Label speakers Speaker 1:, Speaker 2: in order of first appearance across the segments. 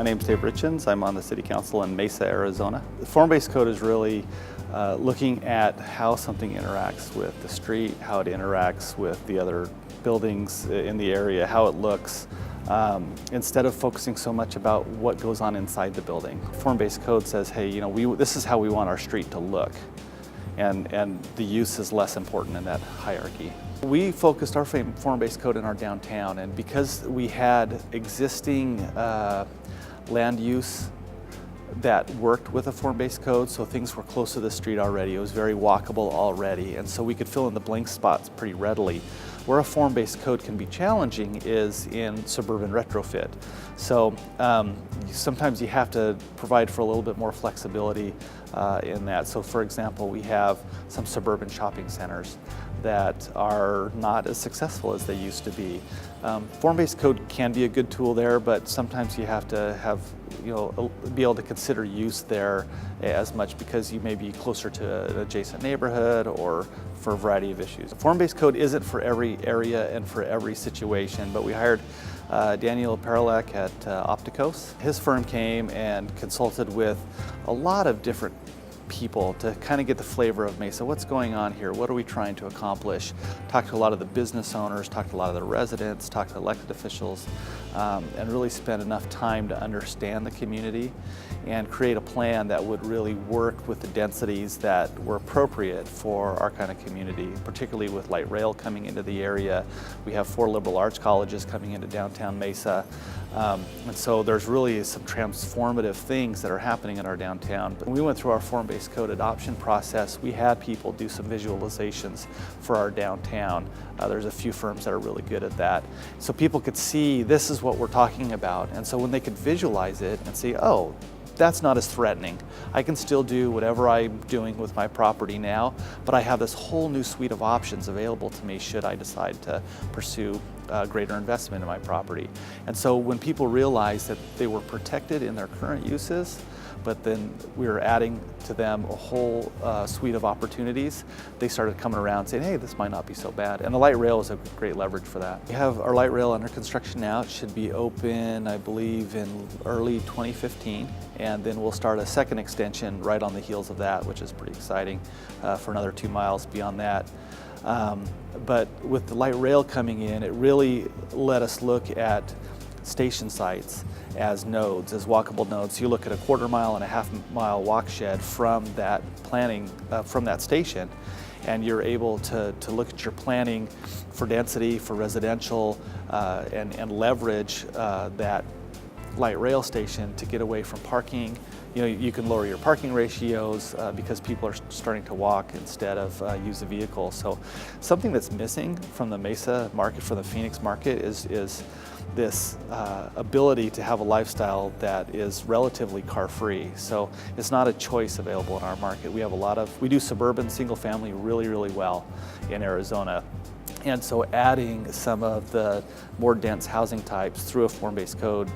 Speaker 1: name's Dave Richins. I'm on the City Council in Mesa, Arizona. The form-based code is really looking at how something interacts with the street, how it interacts with the other buildings in the area, how it looks, instead of focusing so much about what goes on inside the building. Form-based code says, hey, this is how we want our street to look, and the use is less important in that hierarchy. We focused our form-based code in our downtown, and because we had existing land use that worked with a form-based code, so things were close to the street already, it was very walkable already, and so we could fill in the blank spots pretty readily. Where a form-based code can be challenging is in suburban retrofit. So sometimes you have to provide for a little bit more flexibility in that. So for example, we have some suburban shopping centers that are not as successful as they used to be. Form-based code can be a good tool there, but sometimes you have to have, be able to consider use there as much because you may be closer to an adjacent neighborhood or for a variety of issues. Form-based code isn't for every area and for every situation, but we hired Daniel Paralek at Opticos. His firm came and consulted with a lot of different people to kind of get the flavor of Mesa. What's going on here? What are we trying to accomplish? Talked to a lot of the business owners, talked to a lot of the residents, talked to elected officials, and really spent enough time to understand the community and create a plan that would really work with the densities that were appropriate for our kind of community, particularly with light rail coming into the area. We have 4 liberal arts colleges coming into downtown Mesa. And so there's really some transformative things that are happening in our downtown. But when we went through our form-based code adoption process, we had people do some visualizations for our downtown. There's a few firms that are really good at that. So people could see this is what we're talking about. And so when they could visualize it and see, oh, that's not as threatening. I can still do whatever I'm doing with my property now, but I have this whole new suite of options available to me should I decide to pursue greater investment in my property. And so when people realized that they were protected in their current uses, but then we were adding to them a whole suite of opportunities, they started coming around saying, hey, this might not be so bad. And the light rail is a great leverage for that. We have our light rail under construction now. It should be open, I believe, in early 2015. And then we'll start a second extension right on the heels of that, which is pretty exciting, for another 2 miles beyond that. But with the light rail coming in, it really let us look at station sites as nodes, as walkable nodes. So you look at a 1/4 mile and a 1/2 mile walk shed from that planning, from that station, and you're able to look at your planning for density, for residential, and leverage that light rail station to get away from parking. You can lower your parking ratios because people are starting to walk instead of use a vehicle. So something that's missing from the Mesa market, from the Phoenix market, is this ability to have a lifestyle that is relatively car-free. So it's not a choice available in our market. We do suburban single family really, really well in Arizona. And so adding some of the more dense housing types through a form-based code,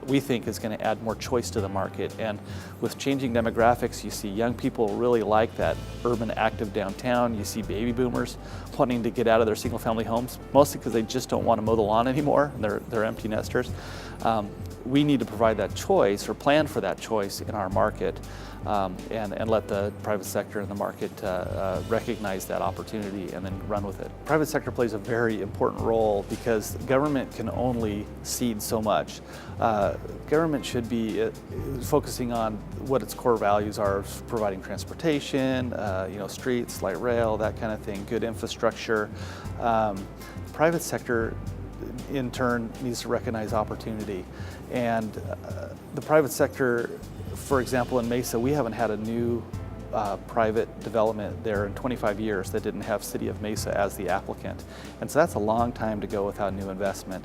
Speaker 1: we think is going to add more choice to the market. And with changing demographics, you see young people really like that urban active downtown. You see baby boomers wanting to get out of their single family homes, mostly because they just don't want to mow the lawn anymore. They're empty nesters. We need to provide that choice or plan for that choice in our market, and let the private sector and the market recognize that opportunity and then run with it. Private sector plays a very important role because government can only seed so much. Government should be focusing on what its core values are, providing transportation, streets, light rail, that kind of thing, good infrastructure. Private sector in turn needs to recognize opportunity. And the private sector, for example, in Mesa, we haven't had a new private development there in 25 years that didn't have City of Mesa as the applicant. And so that's a long time to go without new investment.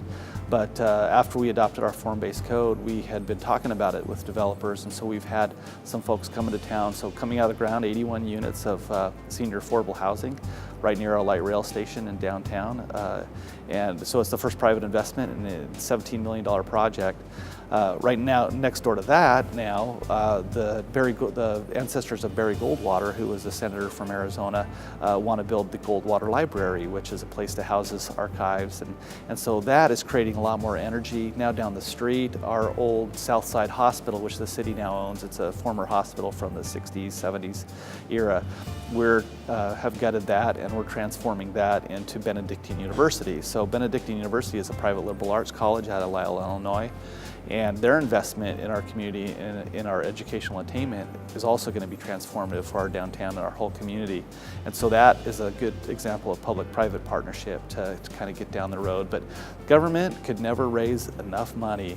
Speaker 1: But after we adopted our form-based code, we had been talking about it with developers, and so we've had some folks come into town. So coming out of the ground, 81 units of senior affordable housing right near our light rail station in downtown. And so it's the first private investment in a $17 million project. Right now, next door to that now, the ancestors of Barry Goldwater, who was a senator from Arizona, want to build the Goldwater Library, which is a place to house his archives. And so that is creating a lot more energy. Now down the street, our old Southside Hospital, which the city now owns, it's a former hospital from the 60s, 70s era. We have gutted that, and we're transforming that into Benedictine University. So Benedictine University is a private liberal arts college out of Lisle, Illinois. And their investment in our community and in our educational attainment is also going to be transformative for our downtown and our whole community. And so that is a good example of public-private partnership to kind of get down the road. But government could never raise enough money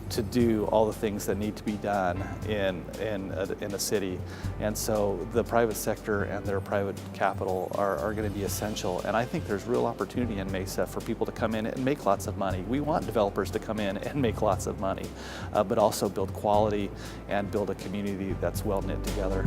Speaker 1: to do all the things that need to be done in a city. And so the private sector and their private capital are going to be essential. And I think there's real opportunity in Mesa for people to come in and make lots of money. We want developers to come in and make lots of money, but also build quality and build a community that's well knit together.